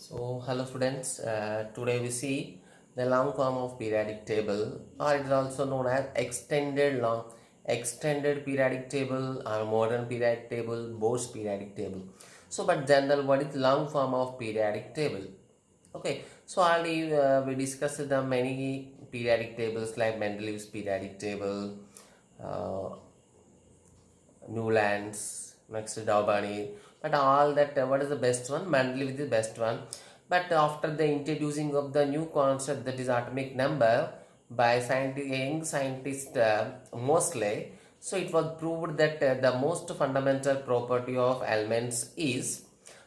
So, hello students. Today we see the long form of periodic table, or it is also known as extended periodic table, or modern periodic table, Bose periodic table. So, but general, what is long form of periodic table? Okay. So already we discussed the many periodic tables like Mendeleev's periodic table, uh, Newlands, next Daubani, but all that what is the best one? Mendeleev is the best one. But after the introducing of the new concept that is atomic number by young scientist Moseley, so it was proved that the most fundamental property of elements is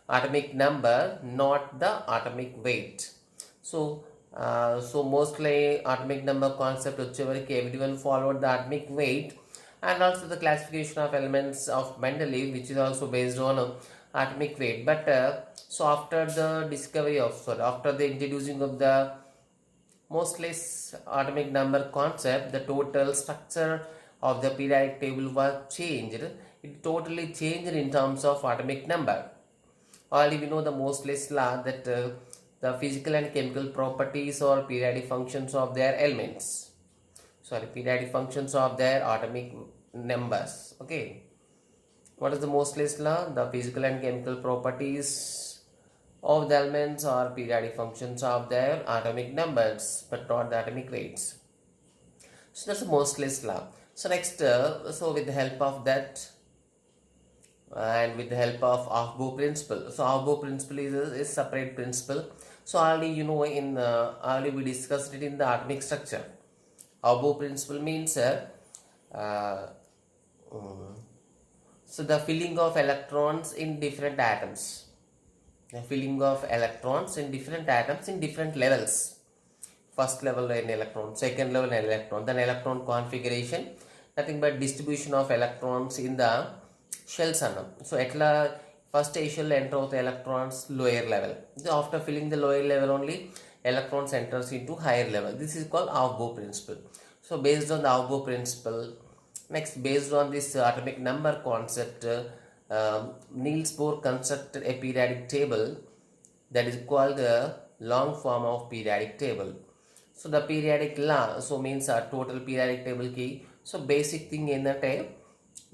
atomic number, not the atomic weight. So mostly atomic number concept వచ్చేవరకు everyone followed the atomic weight, and also the classification of elements of Mendeleev, which is also based on atomic weight. But so after the discovery of, sorry, after the introducing of the Moseley's atomic number concept, the total structure of the periodic table was changed. It totally changed in terms of atomic number. Already we know the Moseley's law that the physical and chemical properties or periodic functions of their elements, sorry, periodic functions of their atomic numbers. Okay, what is the Moseley's law? The physical and chemical properties of the elements are periodic functions of their atomic numbers, but not the atomic weights. So that's the Moseley's law. So next, so with the help of that and with the help of Aufbau principle. So Aufbau principle is separate principle. So already you know in already we discussed it in the atomic structure. Aufbau principle means so the filling of electrons in different atoms. The filling of electrons in different atoms in different levels. First level an electron, second level an electron, then electron configuration, nothing but distribution of electrons in the shells annam. So etla first shell enter out the electrons lower level. So after filling the lower level only electrons enters into higher level. This is called Aufbau principle. So based on the Aufbau principle, next based on this atomic number concept, Niels Bohr constructed a periodic table that is called the long form of periodic table. So the periodic law, so means a total periodic table key. So basic thing ఏంటంటే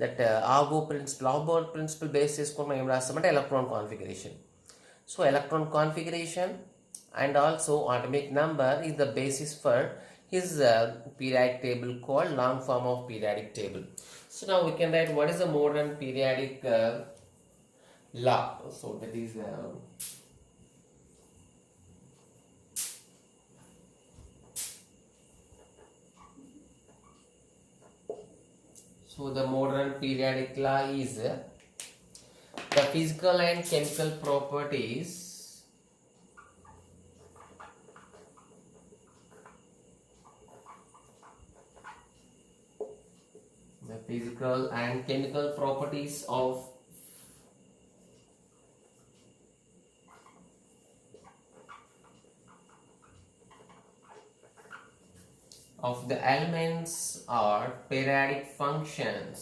that Aufbau principle base చేసుకొని మనం ఏం రాస్తామంటే electron configuration. So electron configuration and also atomic number is the basis for his periodic table called long form of periodic table. So now we can write what is the modern periodic law. So that is so the modern periodic law is the physical and chemical properties of the elements are periodic functions.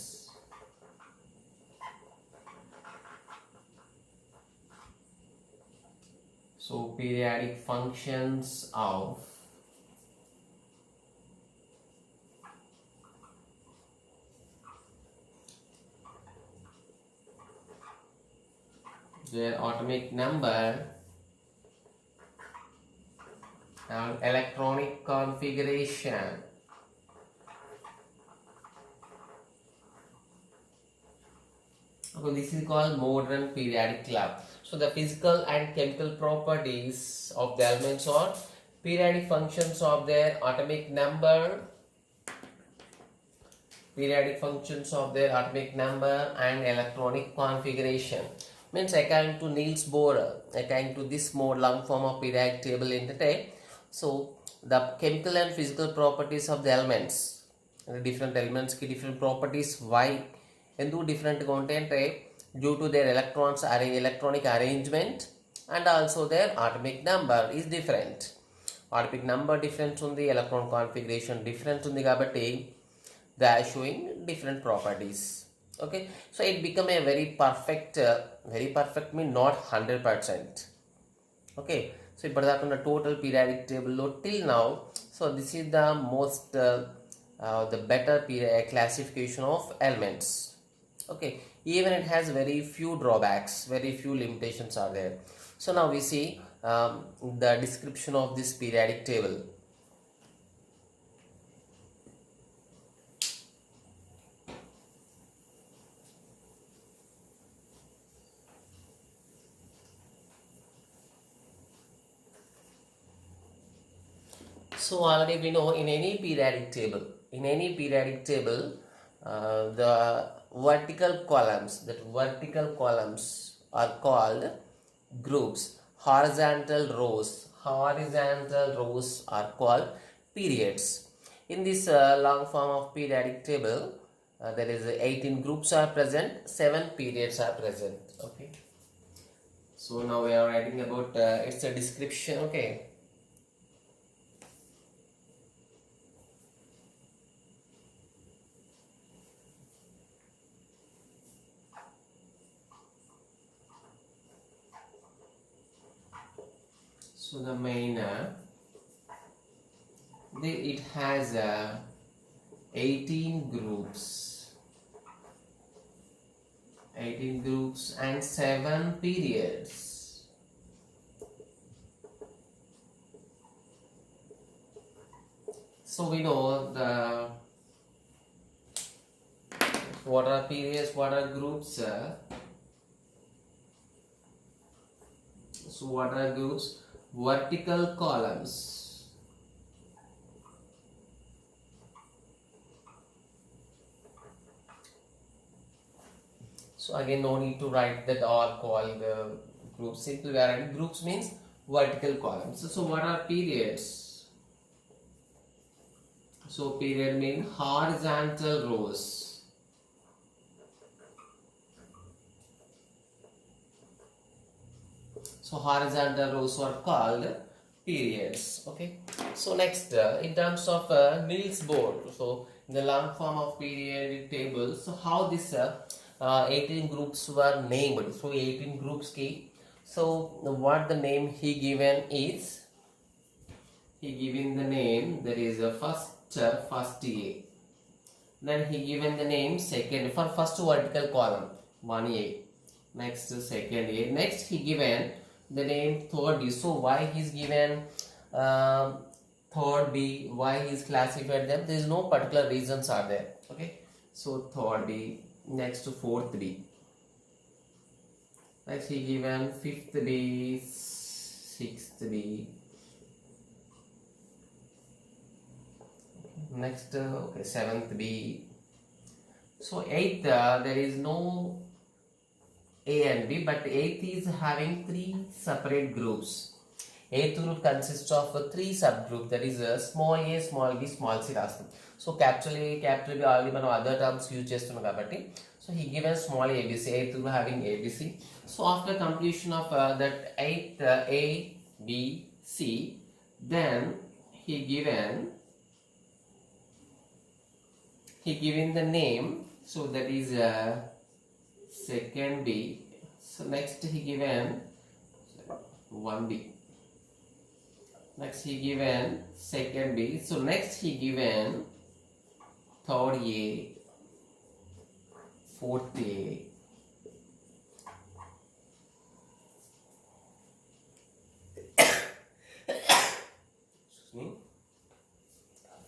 So periodic functions of their atomic number and electronic configuration. So this is called modern periodic law. So the physical and chemical properties of the elements are periodic functions of their atomic number, and electronic configuration. Means according to Niels Bohr, according to this more long form of periodic table ఏంటంటే, so the chemical and physical properties of the elements, different elements ki different properties. Why ఎందుకు డిఫరెంట్గా ఉంటాయంటే due to their electronic arrangement and also their atomic number is different. Atomic number difference ఉంది, electron configuration difference ఉంది, కాబట్టి they are showing different properties. Okay, so it become a very perfect mean not 100%. Okay, so ఇప్పటిదాకా ఉన్న total periodic table లో till now, so this is the most the better classification of elements. Okay, even it has very few drawbacks, very few limitations are there. So now we see the description of this periodic table. So already we know in any periodic table, the vertical columns are called groups. Horizontal rows are called periods. In this long form of periodic table, there is 18 groups are present, 7 periods are present. Okay. So now we are writing about it's a description. Okay. So the main it has 18 groups and 7 periods. So we know the what are periods, what are groups. So what are groups? Vertical columns. So again, no need to write that all called groups. Simply we are writing groups means vertical columns. So what are periods? So period means horizontal rows. So horizontal rows are called periods. Okay. So next, in terms of Niels Bohr, so in the long form of periodic table, so how this 18 groups were named. So 18 groups key. So what the name he given is, he given the name, there is a first A. Then he given the name second for first vertical column 1A. Next second A. Next he given the name third B. So why he's given third B, why he's classified them, there is no particular reasons are there. Okay, so third B, next to fourth B, next he given fifth B, sixth B, next okay, seventh B. So eighth there is no A and B, but eighth is having 3 separate groups. Eighth group consists of 3 subgroups, that is small a, small b, small c రాస్తాం. So capital A, capital B already మనం other terms use చేస్తున్నాం కాబట్టి, so he given small abc, eighth group having abc. So after completion of that eighth A, B, C, then he given the name, so that is second B. So next he given 1B. Next he given second B. So next he given third A, fourth A,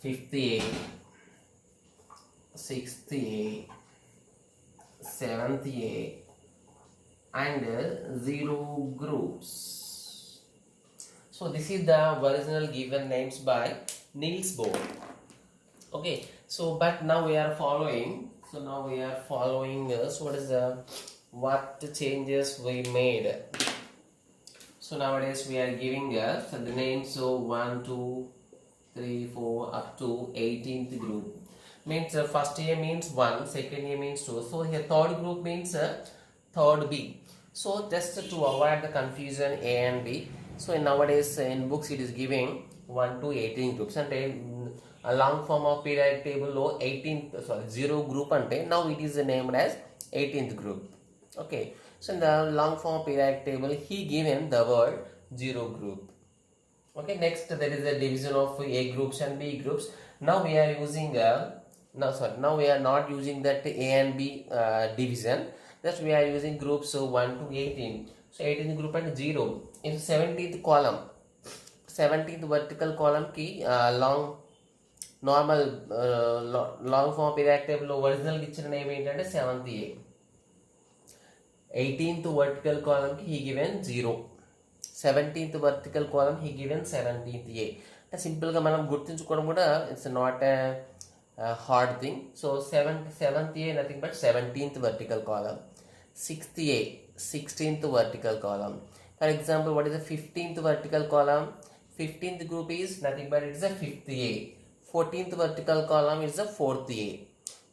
fifth A, sixth A, seventh A, and 0 groups. So this is the original given names by Niels Bohr. Okay, so but now we are following. So what is the what changes we made. So nowadays we are giving us the names. So 1, 2, 3, 4 up to 18th group. Means first A means 1, second A means 2. So here third group means third B. So just to avoid the confusion A and B, so nowadays in books it is giving 1 to 18 groups. And a long form of periodic table లో 0 group ante now it is named as 18th group. Okay, so in the long form of periodic table he given the word zero group. Okay, next there is a division of A groups and B groups. Now we are using now we are not using that A and B division. Just we are using groups 1 to 18. So 18th group and 0 in 17th column. 17th vertical column की long normal long form periodic table original ఇచ్చిన name ఏంటంటే 7th A. 18th vertical column की he given 0. 17th vertical column he given 17th A. అంటే సింపుల్గా మనం గుర్తుంచుకోవడం కూడా it's not a hard thing. So seventh A nothing but 17th vertical column. 6th A 16th vertical column. For example, what is the 15th vertical column? 15th group is nothing but it is a 5th A. 14th vertical column is the 4th A.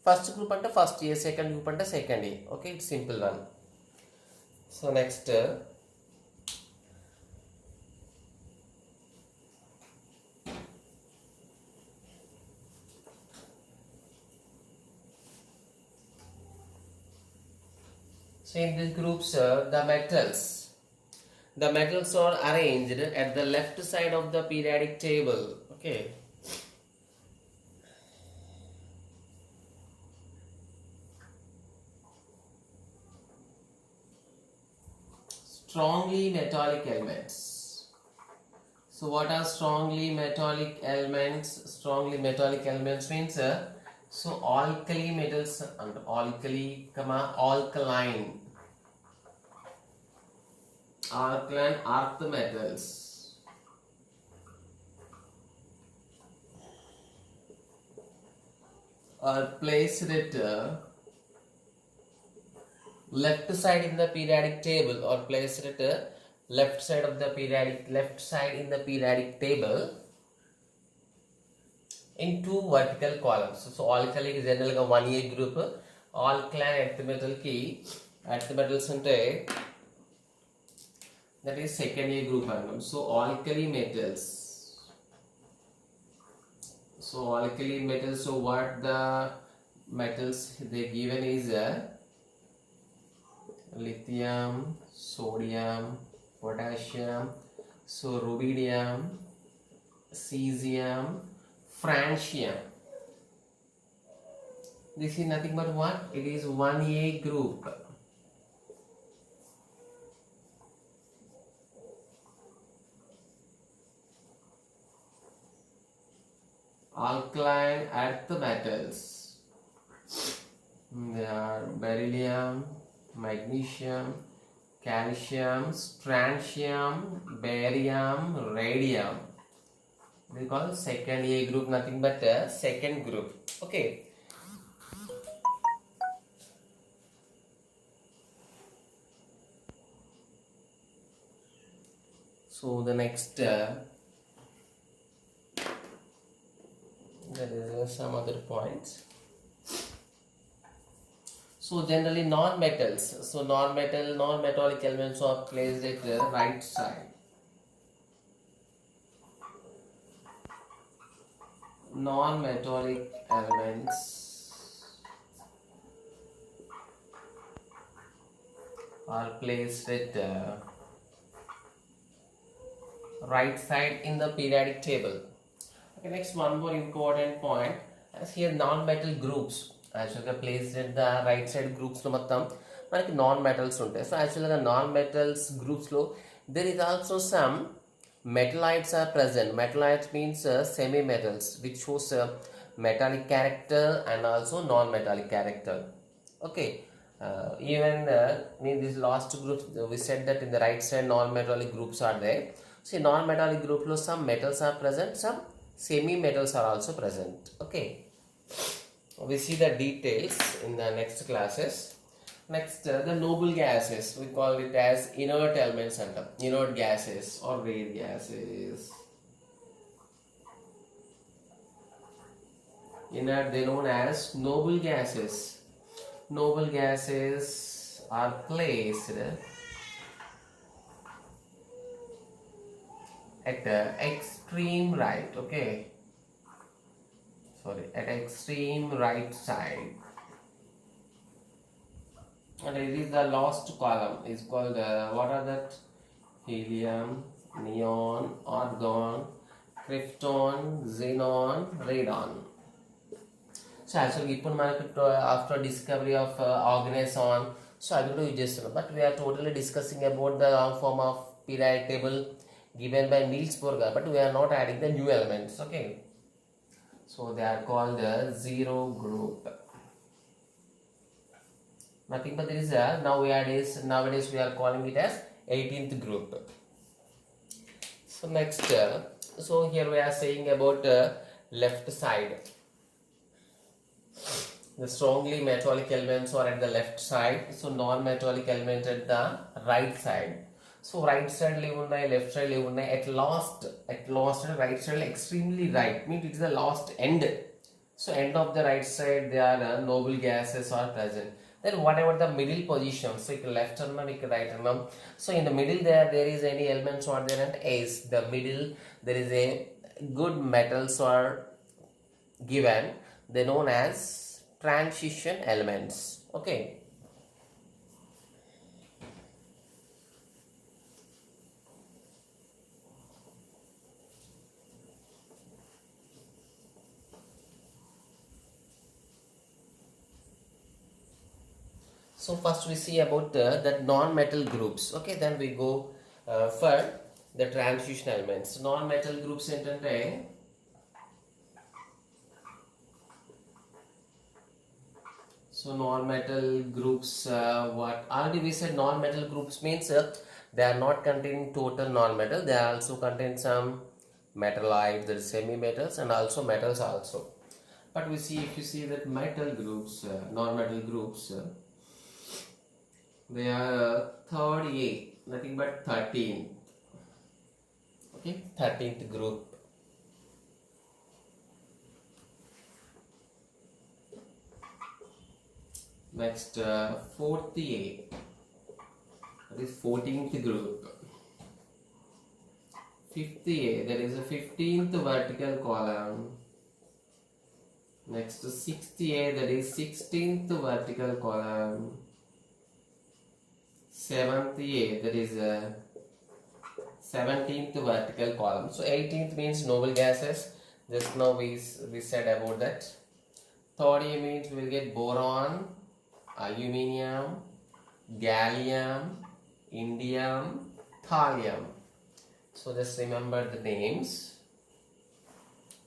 First group అంటే first A, second group అంటే second A. Okay, it's simple one. So next so in these groups the metals are arranged at the left side of the periodic table. Okay, strongly metallic elements. So what are strongly metallic elements? Strongly metallic elements means so alkali metals and alkali alkaline earth metals are placed at left side in the periodic table or placed at left side in the periodic table in two vertical columns. So alkali is generally a 1A group. Alkaline earth metals ante that is second A group anam. So alkali metals. So what the metals they given is lithium, sodium, potassium, so rubidium, cesium, francium. This is nothing but what? It is 1A group. Alkaline earth metals. They are beryllium, magnesium, calcium, strontium, barium, radium. We call second A group nothing but a second group. Okay. So the next there is some other points. So generally non-metals. So non-metallic elements are placed at the right side. Non-metallic elements are placed at the right side in the periodic table. Okay, next one more important point. As here non-metal groups యాక్చువల్గా placed at the right side గ్రూప్స్లో మొత్తం మనకి non metals ఉంటాయి. So యాక్చువల్గా non metals గ్రూప్స్లో there is also some metalloids are present. Metalloids means semi metals which shows metallic character and also non-metallic character. Okay, even in this last group we said that in the right side non-metallic groups are there. See, non-metallic group lo some metals are present, some semi metals are also present. Okay, we see the details in the next classes. Next the noble gases, we call it as inert elements and inert gases or rare gases. Inert, they known as noble gases. Noble gases are placed at the extreme right. Okay, sorry, at extreme right side, and it is the last column is called what are that? Helium, neon, argon, krypton, xenon, radon. So actually ఇప్పుడు మనకు after discovery of organethon, so అవి కూడా use చేస్తున్నాం. But we are totally discussing about the long form of periodic table given by Niels Bohr, but we are not adding the new elements. Okay, so they are called the zero group. Nothing but there is a nowadays we are calling it as 18th group. So next, so here we are saying about left side. The strongly metallic elements are at the left side, so non-metallic elements at the right side. So right side leave unnai, left side leave unnai. At last right side extremely right means it is the last end. So end of the right side there are noble gases are present. Then whatever the middle position, so left and right and so in the middle there is any elements or there and is the middle there is a good metals are given, they known as transition elements. Okay, so first we see about the non-metal groups. Okay, then we go for the transition elements. Non-metal groups ఏంటంటే so non-metal groups, what already we said non-metal groups means they are not containing total non-metal, they also contain some metallites, the semi-metals and also metals also. But we see, if you see that metal groups, non-metal groups, they are 38, nothing but 13. Okay, 13th group. Next, 48, that is 14th group. 58, that is a 15th vertical column. Next, 68, that is 16th vertical column. 78, that is a 17th vertical column. So 18th means noble gases. Just now we said about that. 30 means we will get boron, aluminium, gallium, indium, thallium. So just remember the names: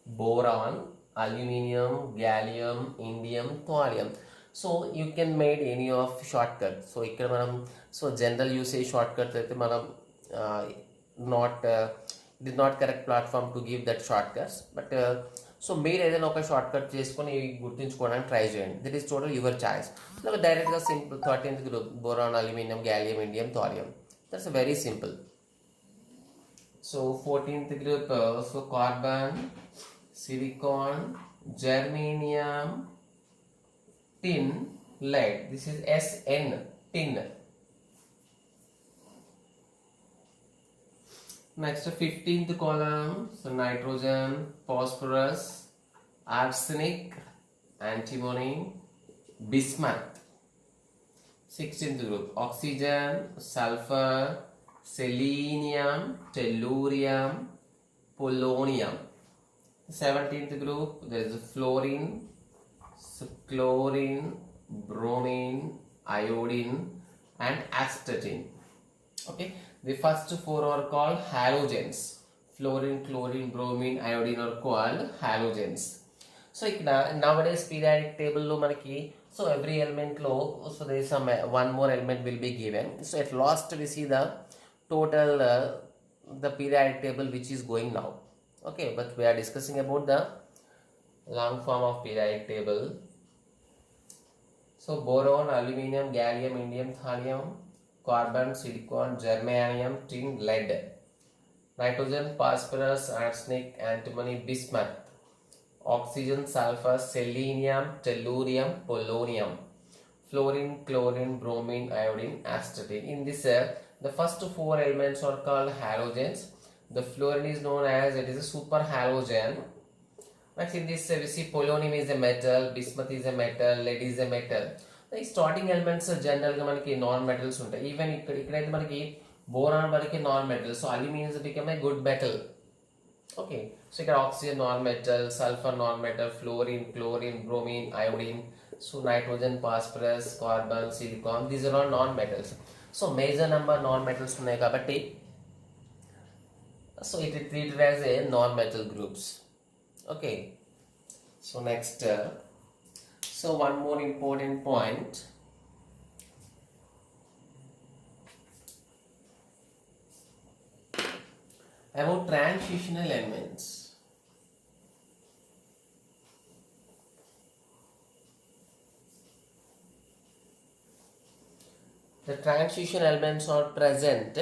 boron, aluminium, gallium, indium, thallium. So you can make any of shortcut. So ఇక్కడ మనం general usage shortcut అయితే మనం it is not correct platform to give that shortcuts, but so మీరు ఏదైనా ఒక short cut చేసుకొని గుర్తుంచుకోవడానికి try చేయండి. దిట్ ఈస్ టోటల్ యువర్ చాయిస్. లేకపోతే డైరెక్ట్గా simple 13th group boron, aluminium, gallium, indium, thallium. That's very simple. So 14th group, so carbon, silicon, germanium, tin, lead. This is SN, tin. Next, 15th column, so nitrogen, phosphorus, arsenic, antimony, bismuth. 16th group, oxygen, sulfur, selenium, tellurium, polonium. 17th group, there is fluorine, chlorine, bromine, iodine and astatine. Okay, the first four are called halogens. Fluorine, chlorine, bromine, iodine are called halogens. So nowadays periodic table lo manaki, so every element lo, so there is some one more element will be given. So at last we see the total the periodic table which is going now. Okay, but we are discussing about the long form of periodic table. So boron, aluminium, gallium, indium, thallium, carbon, silicon, germanium, tin, lead, nitrogen, phosphorus, arsenic, antimony, bismuth, oxygen, sulfur, selenium, tellurium, polonium, fluorine, chlorine, bromine, iodine, astatine. In this the first four elements are called halogens. The fluorine is known as, it is a super halogen. Next, in this we see polonium is a metal, bismuth is a metal, lead is a metal. The starting elements general గా మనకి non metals ఉంటాయి. Even ఇక్కడైతే మనకి boron became non-metal, so aluminum became a good metal. Okay, so you got oxygen non-metal, sulfur non-metal, fluorine, chlorine, bromine, iodine, so nitrogen, phosphorus, carbon, silicon, these are all non-metals. So major number non-metals ఉన్నాయి కాబట్టి so it is treated as a non-metal groups. Okay, so next so one more important point about transitional elements. The transition elements are present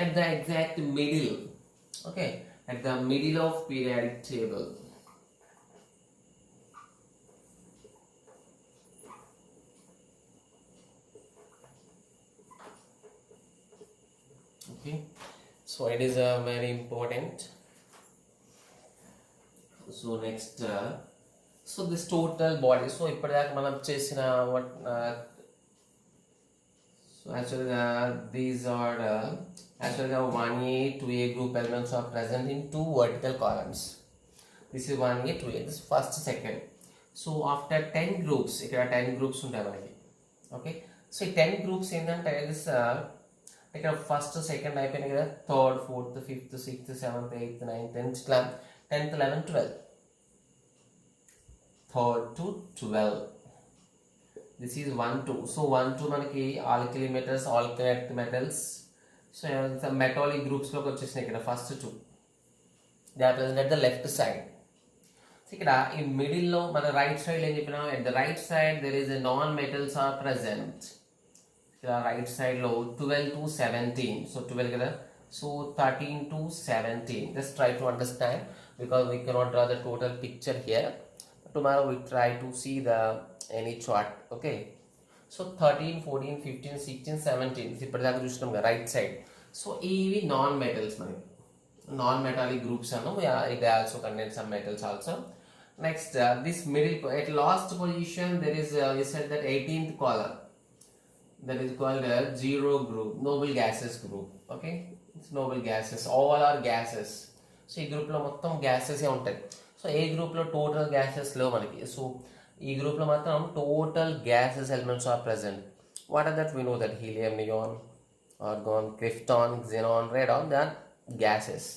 at the exact middle, okay, at the middle of periodic table. Okay, so it is very important. So next so this total body, so ఇప్పటిదాకా మనం చేసిన what so actually these are actually the 1A 2A group elements are present in two vertical columns. This is 1A 2A, this is first second. So after 10 groups ఇక్కడ 10 groups ఉంటాయి మనకి. Okay, so ఈ 10 groups ఏంటంటే this ఇక్కడ first second అయిపోయినాయి కదా, third fourth fifth sixth seventh eighth ninth 10th 11th 12th, third to 12. This is 1 2. So 1 2 మనకి alkali metals, alkalic metals, so metallic groups లోకి వచ్చేసినాయి ఇక్కడ first 2. They are present at the left side. So ఇక్కడ ఈ middle లో మన right side ఏం చెప్పినా, at the right side there is a non metals are present. ఇక్కడ రైట్ సైడ్ లో 12 to 17, so 12 కదా, so 13 to 17. Just try to understand because we cannot draw the total picture here. Tomorrow we try to see the any chart. Okay, so 13 14 15 16 17 ఇప్పటిదాకా చూసినాం కదా right side. So ఇవి non metals, మనకి non metallic groups Anu, it also contains some metals also. Next this middle at last position there is we said that 18th column, that is called a zero group, noble gases group. Okay, it's noble gases, all are gases. So ఈ group లో మొత్తం gases ఉంటాయి. So ఏ group లో total gases లో మనకి, so ఈ group లో మాత్రం total gases elements are present. What are that? We know that helium, neon, argon, krypton, xenon, radon, they are gases.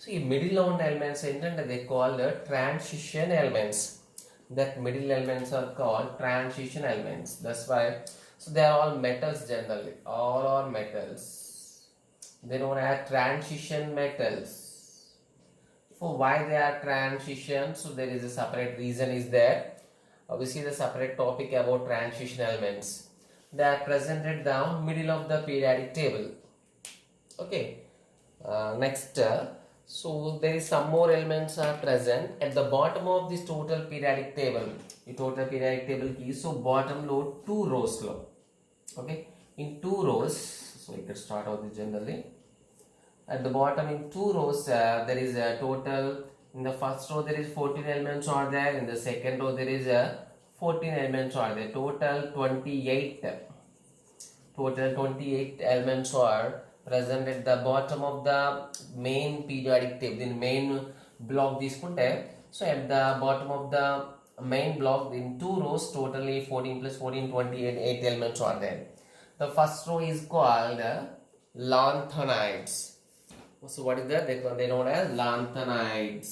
So ఈ మిడిల్ లో ఉన్న ఎలిమెంట్స్ ఏంటంటే they call the transition elements. That middle elements are called transition elements. That's why so they are all metals generally, all are metals. They known as transition metals. For why they are transition, so there is a separate reason is there. Obviously the separate topic about transition elements. They are presented down middle of the periodic table. Okay, next so there is some more elements are present at the bottom of this total periodic table. The total periodic table key, so bottom low 2 rows low. Okay, in 2 rows, so we can start out this generally. At the bottom in 2 rows there is a total, in the first row there is 14 elements are there, in the second row there is 14 elements are there, total 28 elements are present at the bottom of the main periodic table. In main block తీసుకుంటే, so at the bottom of the main block in 2 rows totally 14 plus 14 28 8 elements are there. The first row is called lanthanides. So what is that? They known as lanthanides.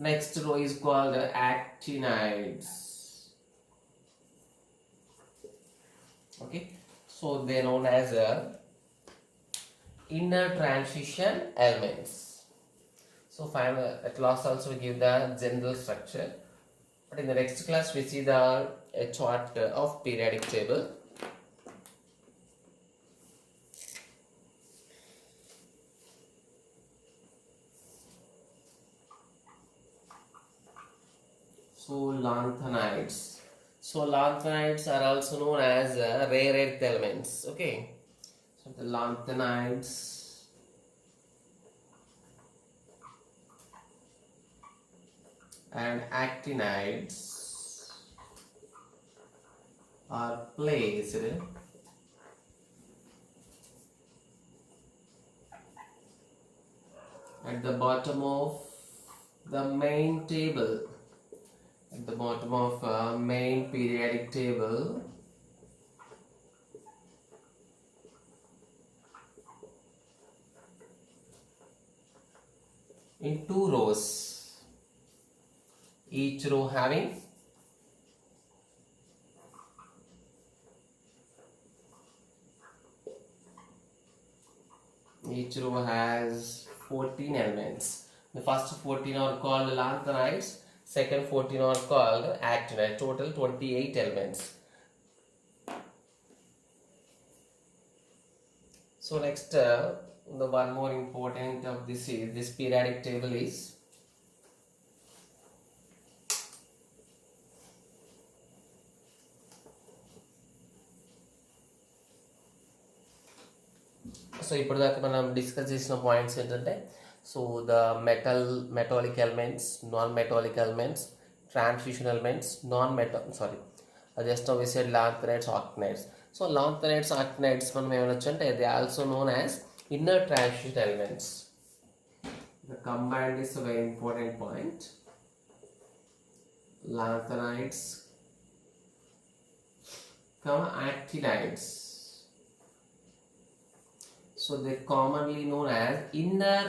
Next row is called actinides. Okay, so they are known as inner transition elements. So finally at last also we give the general structure, but in the next class we see the a chart of periodic table. So So lanthanides. So lanthanides are also known as rare earth elements. Okay. So the lanthanides and actinides are placed at the bottom of the main table, at the bottom of main periodic table in two rows, each row having each row has 14 elements. The first 14 are called lanthanides, second 14 are called actinides. Total 28 elements. So next, the one more important of this is this periodic table is so ఇప్పటిదాకా మనం discuss చేసిన points ఏంటంటే so the metallic elements, non metallic elements, transition elements, non meta sorry just now we said lanthanides, actinides. So lanthanides, actinides మనం ఏమనొచ్చు అంటే they also known as inner transition elements. The combined is a very important point. Lanthanides, actinides. So they're commonly known as inner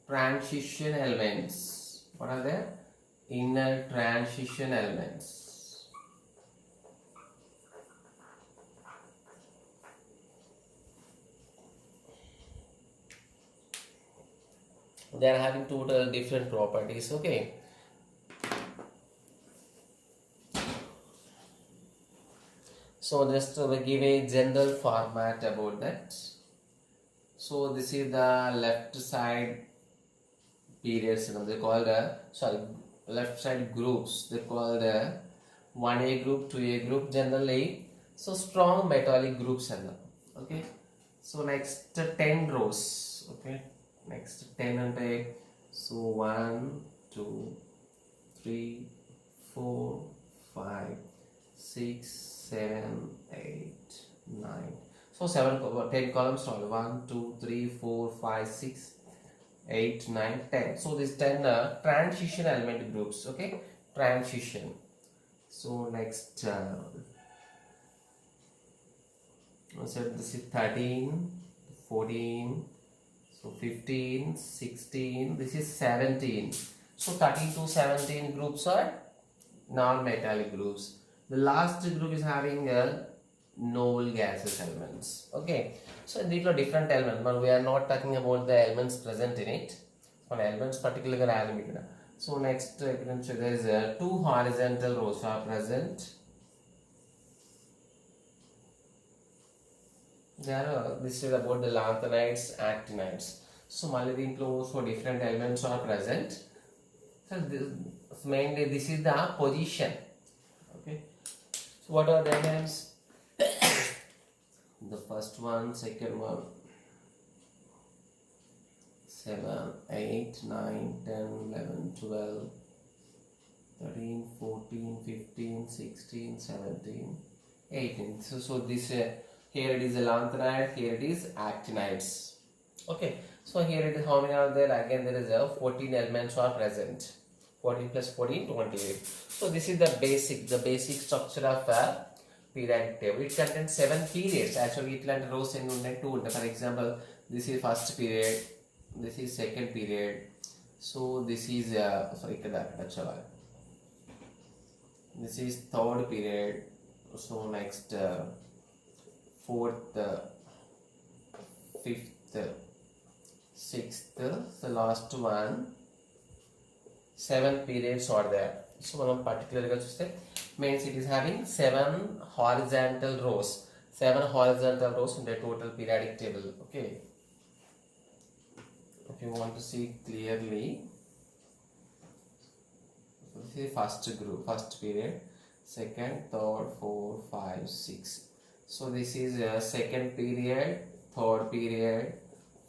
transition elements. What are they? Inner transition elements. They are having total different properties. Okay. So just we give a general format about that. So this is the left side periods. They called left side groups. They called 1A group, 2A group generally. So strong metallic groups and okay. So next 10 rows. Okay. Next 10 and so 1, 2, 3, 4, 5, 6, 7, 8, 9. So 10 columns all. 1, 2, 3, 4, 5, 6, 8, 9, 10. So these 10 transition element groups. Okay, transition. So next, so this is 13, 14. So 15, 16. This is 17. So 13 to 17 groups are non-metallic groups. The last group is having noble gaseous elements. Okay, so these are different elements, but we are not talking about the elements present in it. On elements particularly element. So next, there is two horizontal rows are present. This is about the lanthanides, actinides. So so different elements are present. So mainly this is the position. Okay. So what are the names? The first one, second one, 7, 8, 9, 10, 11, 12, 13, 14, 15, 16, 17, 18. So this here it is a lanthanide, here it is actinides. Okay. So here it is how many are there? Again there is 14 elements are present. 14 plus 14, 28. So this is the basic structure of a periodic table. It contains 7 periods. Actually, it like rows and 2. For example, this is first period, this is second period. So this is this is third period. So next fourth, fifth, sixth, the last one. 7 periods are there. So మనం particularly చూస్తే means it is having 7 horizontal rows. 7 horizontal rows in the total periodic table. Okay. If you want to see clearly, This is first group, first period, second, third, fourth, five, six. So this is second period, third period,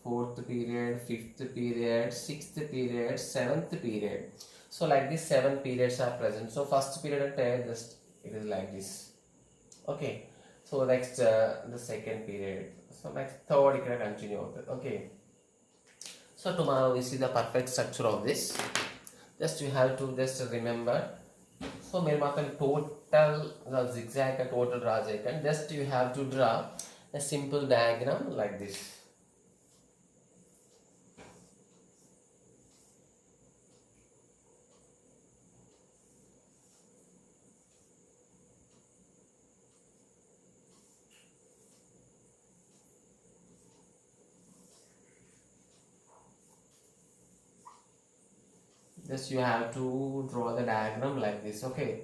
fourth period, fifth period, sixth period, seventh period. So like this 7 periods are present. So first period and just it is like this. Okay. So next the second period. So next third you can continue with it. Okay. So tomorrow we see the perfect structure of this. Just you have to just remember. So मेरे मात्र total the zigzag and total draw and just you have to draw a simple diagram like this. Just you have to draw the diagram like this. Okay,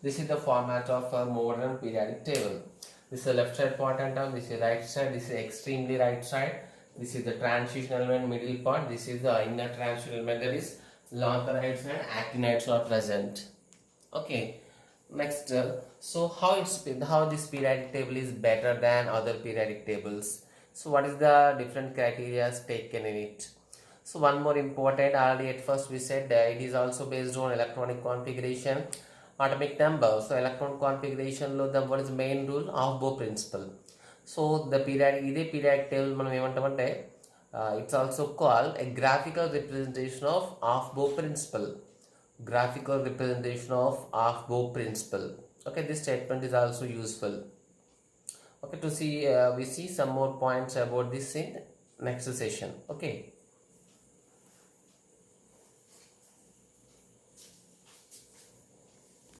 this is the format of a modern periodic table. This is the left side part and term, this is right side, this is extremely right side, this is the transition element middle part, this is the inner transition element, that is lanthanides and actinides are present. Okay, next so how this periodic table is better than other periodic tables. So what is the different criteria taken in it? So one more important, already at first we said that it is also based on electronic configuration, atomic number. So electron configuration lo the what is the main rule? Aufbau principle. So the periodic table మనం ఏమంటామంటే it's also called a graphical representation of Aufbau principle. Graphical representation of Aufbau principle. Okay, this statement is also useful. Okay, to see we see some more points about this in next session. Okay.